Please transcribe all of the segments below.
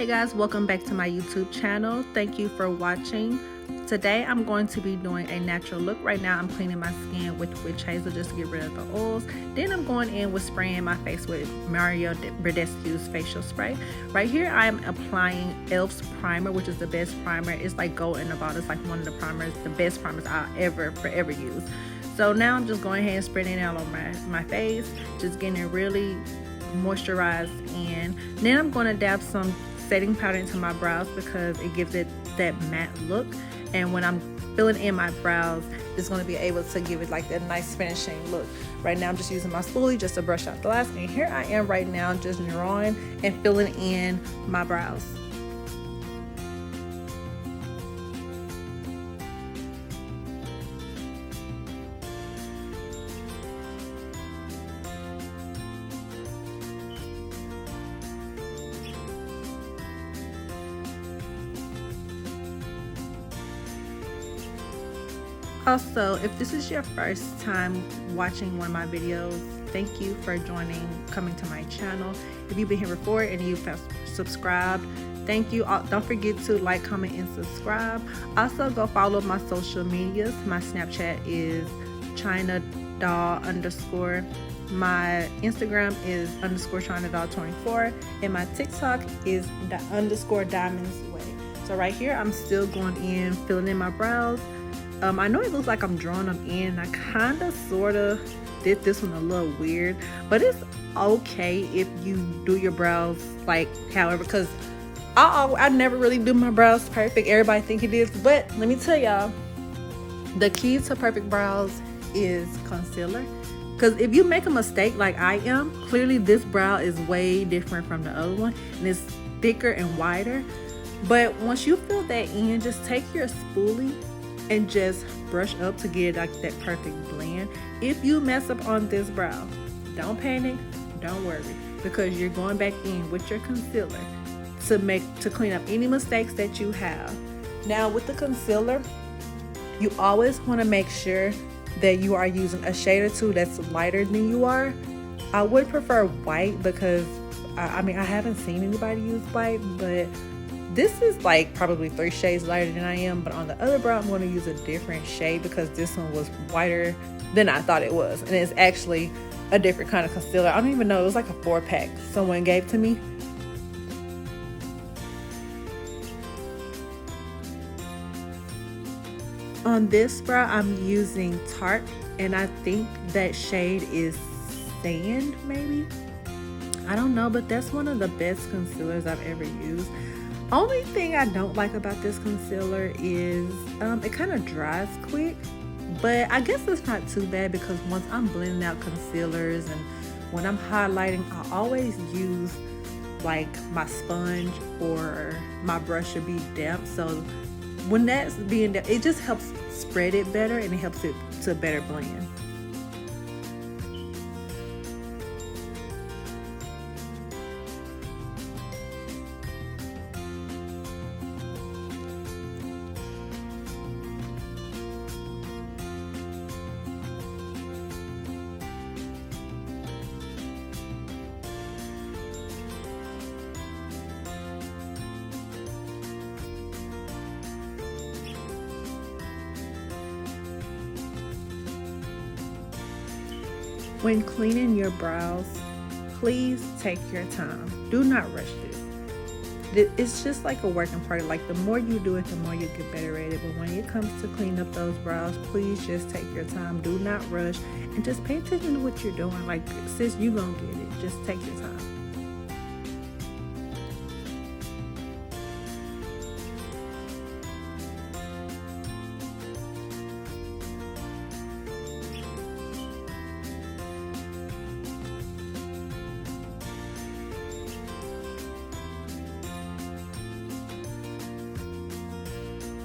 Hey guys, welcome back to my YouTube channel. Thank you for watching. Today I'm going to be doing a natural look. Right now I'm cleaning my skin with witch hazel just to get rid of the oils. Then I'm going in with spraying my face with Mario Badescu's facial spray. Right here I'm applying e.l.f.'s primer, which is the best primer. It's like gold in the bottle. It's like one of the primers, the best primers I'll forever use. So now I'm just going ahead and spreading it out on my face, just getting it really moisturized in. Then I'm going to dab some setting powder into my brows because it gives it that matte look, and when I'm filling in my brows it's going to be able to give it like that nice finishing look. Right now I'm just using my spoolie just to brush out the last, and here I am right now just drawing and filling in my brows. Also, if this is your first time watching one of my videos, thank you for coming to my channel. If you've been here before and you've subscribed, thank you. Don't forget to like, comment, and subscribe. Also, go follow my social medias. My Snapchat is ChinaDoll_. My Instagram is _ChinaDoll24, and my TikTok is _DiamondsWay. So right here, I'm still going in, filling in my brows. I know it looks like I'm drawing them in. I kind of sort of did this one a little weird, but it's okay if you do your brows like however, because I never really do my brows perfect. Everybody think it is, but let me tell y'all, the key to perfect brows is concealer. Because if you make a mistake like I am, clearly this brow is way different from the other one, and it's thicker and wider. But once you fill that in, just take your spoolie and just brush up to get like that perfect blend. If you mess up on this brow, don't panic, don't worry, because you're going back in with your concealer to clean up any mistakes that you have. Now with the concealer, you always want to make sure that you are using a shade or two that's lighter than you are. I would prefer white because I mean I haven't seen anybody use white, but this is like probably 3 shades lighter than I am. But on the other brow I'm going to use a different shade because this one was whiter than I thought it was, and it's actually a different kind of concealer. I don't even know, it was like a 4-pack someone gave to me. On this brow I'm using Tarte, and I think that shade is Sand, maybe, I don't know, but that's one of the best concealers I've ever used. Only thing I don't like about this concealer is it kind of dries quick, but I guess it's not too bad because once I'm blending out concealers and when I'm highlighting, I always use like my sponge or my brush should be damp, so when that's being damp, it just helps spread it better and it helps it to better blend. When cleaning your brows, please take your time. Do not rush this. It's just like a working party. Like the more you do it, the more you get better at it. But when it comes to cleaning up those brows, please just take your time. Do not rush, and just pay attention to what you're doing. Like, sis, you gonna get it. Just take your time.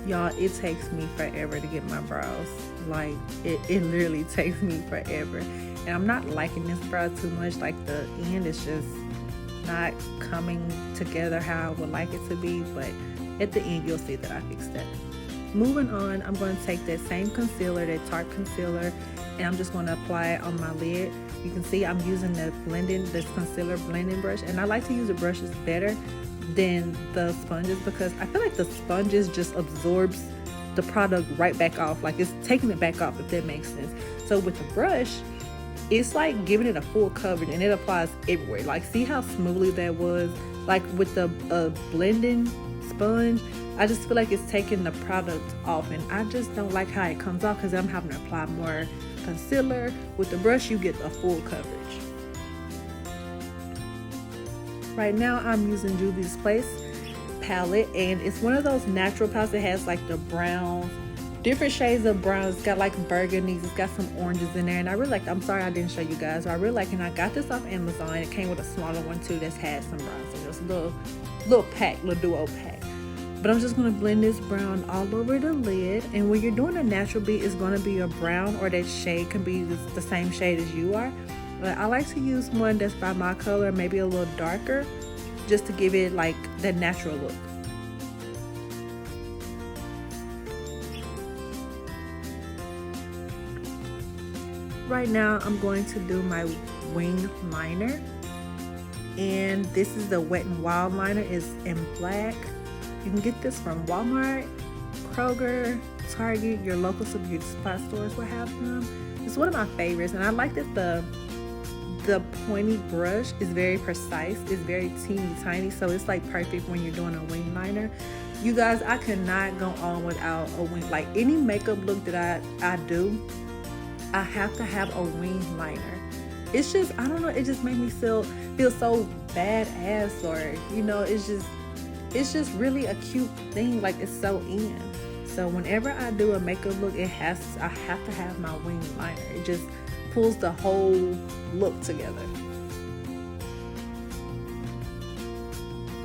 Y'all, it takes me forever to get my brows. Like it literally takes me forever, and I'm not liking this brow too much. Like the end is just not coming together how I would like it to be, but at the end you'll see that I fixed that. Moving on, I'm going to take that same concealer, that Tarte concealer, and I'm just going to apply it on my lid. You can see I'm using this concealer blending brush, and I like to use the brushes better than the sponges, because I feel like the sponges just absorbs the product right back off, like it's taking it back off, if that makes sense. So with the brush, it's like giving it a full coverage and it applies everywhere. Like, see how smoothly that was? Like with the blending sponge, I just feel like it's taking the product off, and I just don't like how it comes off because I'm having to apply more concealer. With the brush, you get a full coverage. Right now I'm using Juvia's Place palette, and it's one of those natural palettes that has like the browns, different shades of browns. It's got like burgundies, it's got some oranges in there, and I really like. I'm sorry I didn't show you guys, but I really like it. And I got this off Amazon. It came with a smaller one too that's had some browns in this little pack, little duo pack. But I'm just going to blend this brown all over the lid. And when you're doing a natural beat, it's going to be a brown, or that shade can be the same shade as you are. But I like to use one that's by my color, maybe a little darker, just to give it like that natural look. Right now I'm going to do my wing liner, and this is the Wet n Wild liner. It's in black. You can get this from Walmart, Kroger, Target, your local beauty supply stores will have them. It's one of my favorites, and I like that the pointy brush is very precise. It's very teeny tiny, so it's like perfect when you're doing a wing liner. You guys, I cannot go on without a wing. Like any makeup look that I do, I have to have a wing liner. It's just, I don't know, it just made me feel so badass, or you know, it's just really a cute thing. Like, it's so in. So whenever I do a makeup look, I have to have my wing liner. It just pulls the whole look together.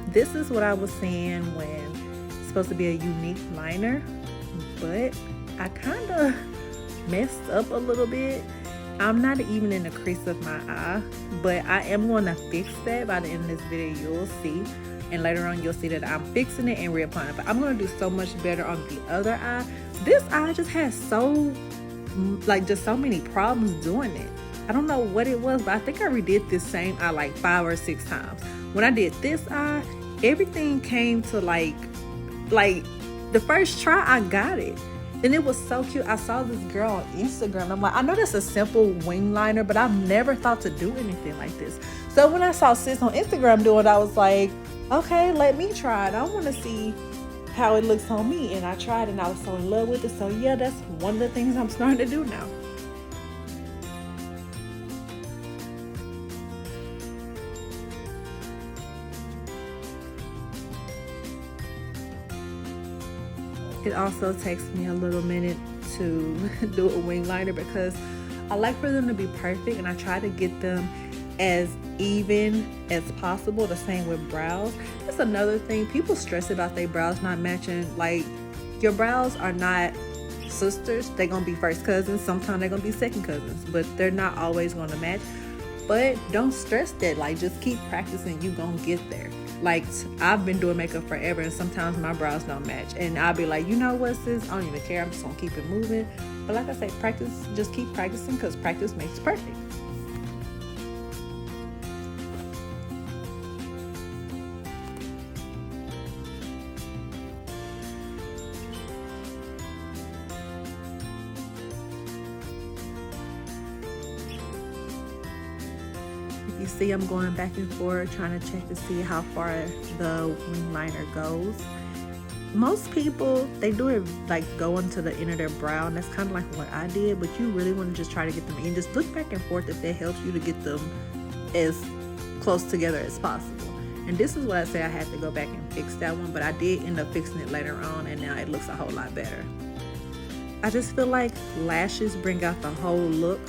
This is what I was saying when it's supposed to be a unique liner, but I kind of messed up a little bit. I'm not even in the crease of my eye, but I am going to fix that by the end of this video. You'll see, and later on you'll see that I'm fixing it and reapplying it. But I'm going to do so much better on the other eye. This eye just has so many problems doing it. I don't know what it was, but I think I redid this same eye like 5 or 6 times. When I did this eye, everything came to like the first try I got it. And it was so cute. I saw this girl on Instagram. I'm like, I know that's a simple wing liner, but I've never thought to do anything like this. So when I saw sis on Instagram do it, I was like, okay, let me try it. I want to see how it looks on me. And I tried, and I was so in love with it. So yeah, that's one of the things I'm starting to do now. It also takes me a little minute to do a wing liner because I like for them to be perfect, and I try to get them as even as possible. The same with brows. That's another thing. People stress about their brows not matching. Like, your brows are not sisters. They're gonna be first cousins. Sometimes they're gonna be second cousins, but they're not always gonna match. But don't stress that. Like, just keep practicing. You gonna get there. Like, I've been doing makeup forever, and sometimes my brows don't match, and I'll be like, you know what, sis, I don't even care. I'm just gonna keep it moving. But like I say, practice. Just keep practicing, because practice makes perfect. You see, I'm going back and forth trying to check to see how far the wing liner goes. Most people, they do it like going to the end of their brow, and that's kind of like what I did, but you really want to just try to get them in. Just look back and forth if that helps you to get them as close together as possible. And this is what I say, I had to go back and fix that one, but I did end up fixing it later on, and now it looks a whole lot better. I just feel like lashes bring out the whole look.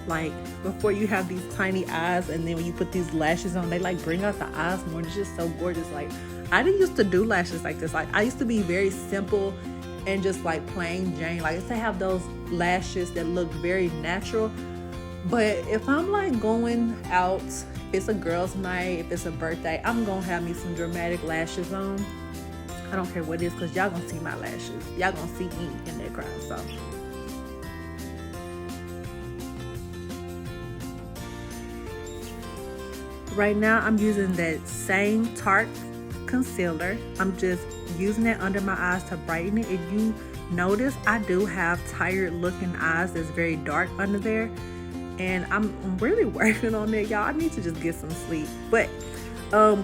Like, before you have these tiny eyes, and then when you put these lashes on, they like bring out the eyes more, and it's just so gorgeous. Like, I didn't used to do lashes like this. Like, I used to be very simple and just like plain Jane. Like, I used to have those lashes that look very natural. But if I'm like going out, if it's a girl's night, if it's a birthday, I'm gonna have me some dramatic lashes on. I don't care what it is, because y'all gonna see my lashes. Y'all gonna see me in that crowd. So right now I'm using that same Tarte concealer. I'm just using it under my eyes to brighten it. If you notice, I do have tired looking eyes that's very dark under there, and I'm really working on it, y'all. I need to just get some sleep. But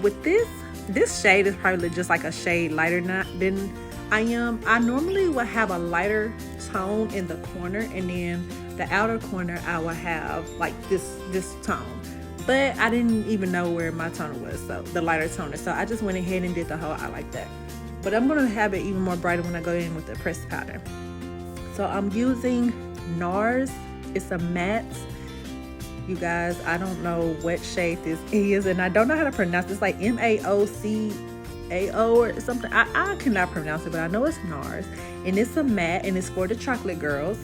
with this shade is probably just like a shade lighter than I am. I normally would have a lighter tone in the corner, and then the outer corner I would have like this tone. But I didn't even know where my toner was, so the lighter toner. So I just went ahead and did the whole eye like that. But I'm gonna have it even more brighter when I go in with the pressed powder. So I'm using NARS. It's a matte. You guys, I don't know what shade this is, and I don't know how to pronounce it. It's like MAOCAO or something. I cannot pronounce it, but I know it's NARS. And it's a matte, and it's for the chocolate girls.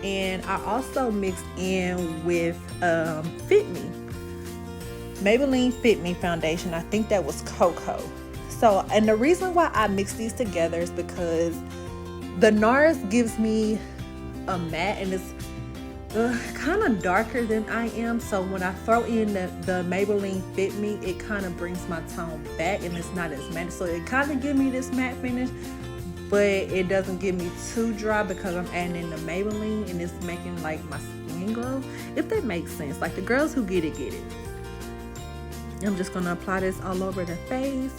And I also mixed in with Fit Me. Maybelline Fit Me foundation. I think that was Cocoa. So, and the reason why I mix these together is because the NARS gives me a matte, and it's kind of darker than I am. So when I throw in the Maybelline Fit Me, it kind of brings my tone back, and it's not as matte. So it kind of gives me this matte finish, but it doesn't give me too dry because I'm adding in the Maybelline, and it's making like my skin glow, if that makes sense. Like the girls who get it, get it. I'm just gonna apply this all over the face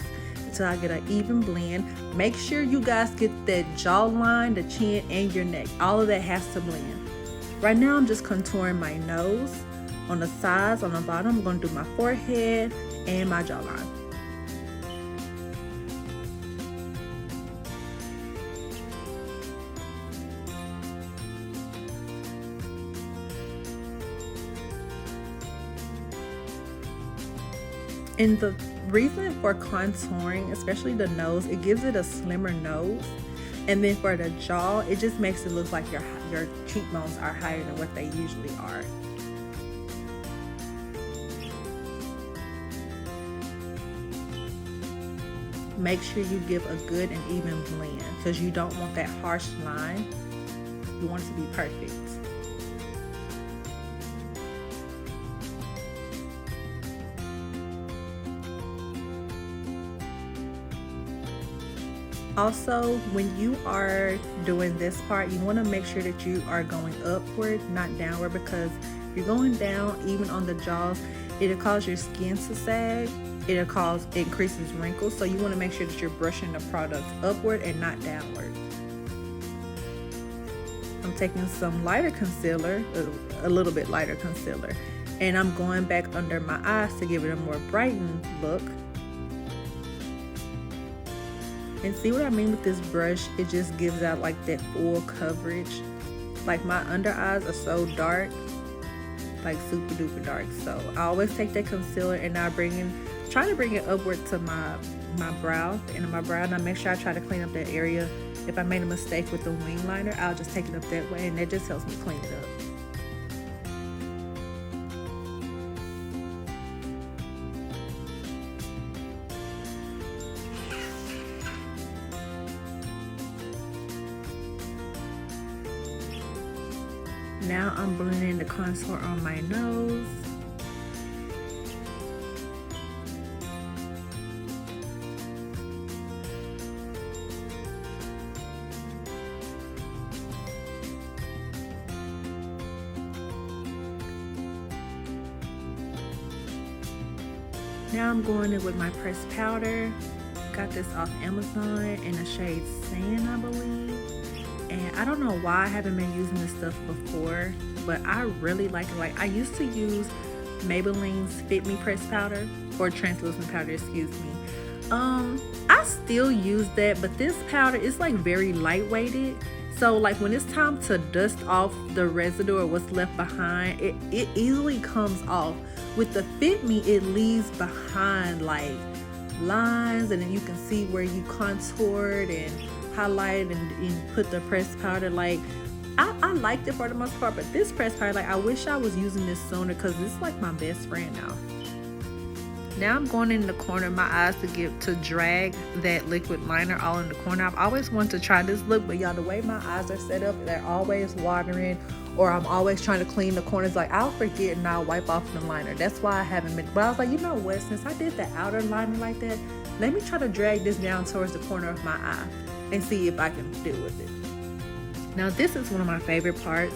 until I get an even blend. Make sure you guys get that jawline, the chin, and your neck. All of that has to blend. Right now I'm just contouring my nose on the sides, on the bottom. I'm gonna do my forehead and my jawline. And the reason for contouring, especially the nose, it gives it a slimmer nose. And then for the jaw, it just makes it look like your cheekbones are higher than what they usually are. Make sure you give a good and even blend, because you don't want that harsh line. You want it to be perfect. Also, when you are doing this part, you want to make sure that you are going upward, not downward, because you're going down even on the jaws, it'll cause your skin to sag. It'll cause increases wrinkles. So you want to make sure that you're brushing the product upward and not downward. I'm taking some lighter concealer, a little bit lighter concealer, and I'm going back under my eyes to give it a more brightened look. And see what I mean with this brush? It just gives out like that full coverage. Like my under eyes are so dark, like super duper dark. So I always take that concealer and I try to bring it upward to my brow, the end of my brow, and I make sure I try to clean up that area. If I made a mistake with the wing liner, I'll just take it up that way, and that just helps me clean it up. Now I'm blending the contour on my nose. Now I'm going in with my pressed powder. Got this off Amazon in the shade Sand, I believe. And I don't know why I haven't been using this stuff before, but I really like it. Like I used to use Maybelline's Fit Me pressed powder, or translucent powder, excuse me. I still use that, but this powder is like very lightweighted. So like when it's time to dust off the residue or what's left behind, it easily comes off. With the Fit Me, it leaves behind like lines, and then you can see where you contoured and highlighted and put the pressed powder. Like I liked it for the most part, but this pressed powder, like I wish I was using this sooner, because it's like my best friend now. Now I'm going in the corner of my eyes to drag that liquid liner all in the corner. I've always wanted to try this look, but y'all, the way my eyes are set up, they're always watering, or I'm always trying to clean the corners. Like, I'll forget and I'll wipe off the liner. That's why I haven't been. But I was like, you know what? Since I did the outer liner like that, let me try to drag this down towards the corner of my eye and see if I can deal with it. Now, this is one of my favorite parts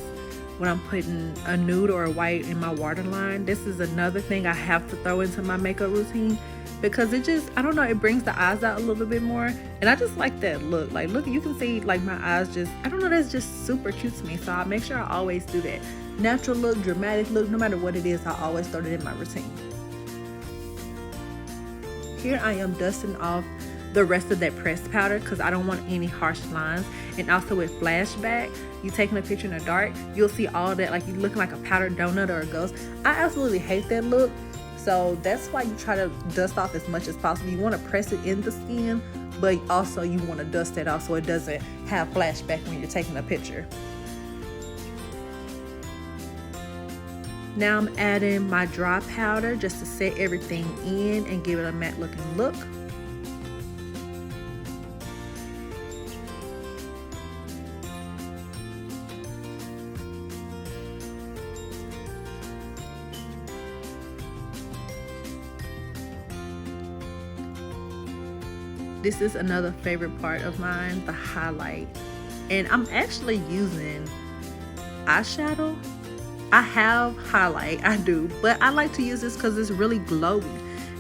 when I'm putting a nude or a white in my waterline. This is another thing I have to throw into my makeup routine because it just, I don't know, it brings the eyes out a little bit more. And I just like that look. Like, look, you can see like my eyes just, I don't know, that's just super cute to me. So I make sure I always do that. Natural look, dramatic look, no matter what it is, I always throw it in my routine. Here I am dusting off the rest of that pressed powder because I don't want any harsh lines. And also with flashback, you taking a picture in the dark, you'll see all that, like you looking like a powdered donut or a ghost. I absolutely hate that look. So that's why you try to dust off as much as possible. You want to press it in the skin, but also you want to dust it off so it doesn't have flashback when you're taking a picture. Now I'm adding my dry powder just to set everything in and give it a matte looking look. This is another favorite part of mine, the highlight. And I'm actually using eyeshadow. I have highlight, I do, but I like to use this because it's really glowy.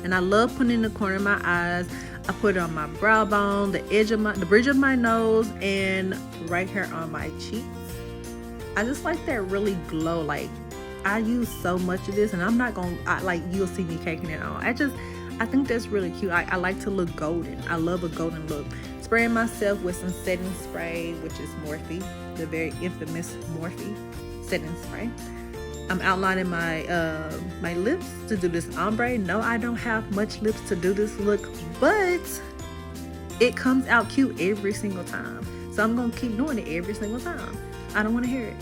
And I love putting it in the corner of my eyes. I put it on my brow bone, the bridge of my nose, and right here on my cheeks. I just like that really glow. Like, I use so much of this, and I'm not gonna, like, you'll see me caking it on. I think that's really cute. I like to look golden. I love a golden look. Spraying myself with some setting spray, which is Morphe, the very infamous Morphe setting spray. I'm outlining my my lips to do this ombre. No, I don't have much lips to do this look, but it comes out cute every single time. So I'm gonna keep doing it every single time. I don't want to hear it.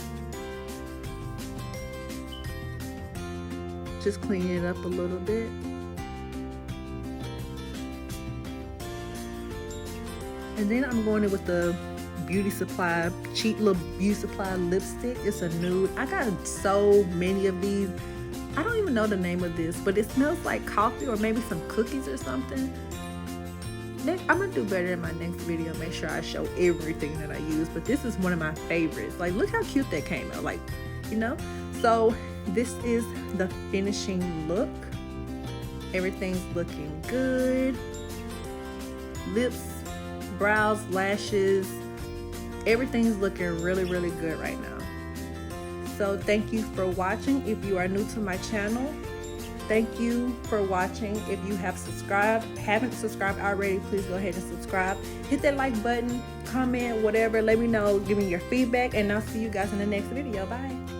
Just clean it up a little bit. And then I'm going in with the Beauty Supply, cheap little Beauty Supply lipstick. It's a nude. I got so many of these. I don't even know the name of this, but it smells like coffee or maybe some cookies or something. I'm gonna do better in my next video. Make sure I show everything that I use, but this is one of my favorites. Like, look how cute that came out, like, you know? So this is the finishing look. Everything's looking good. Lips, brows, lashes, everything's looking really, really good right now. So thank you for watching. If you are new to my channel, thank you for watching. If you have haven't subscribed already, please go ahead and subscribe. Hit that like button, comment, whatever. Let me know, give me your feedback, and I'll see you guys in the next video. Bye.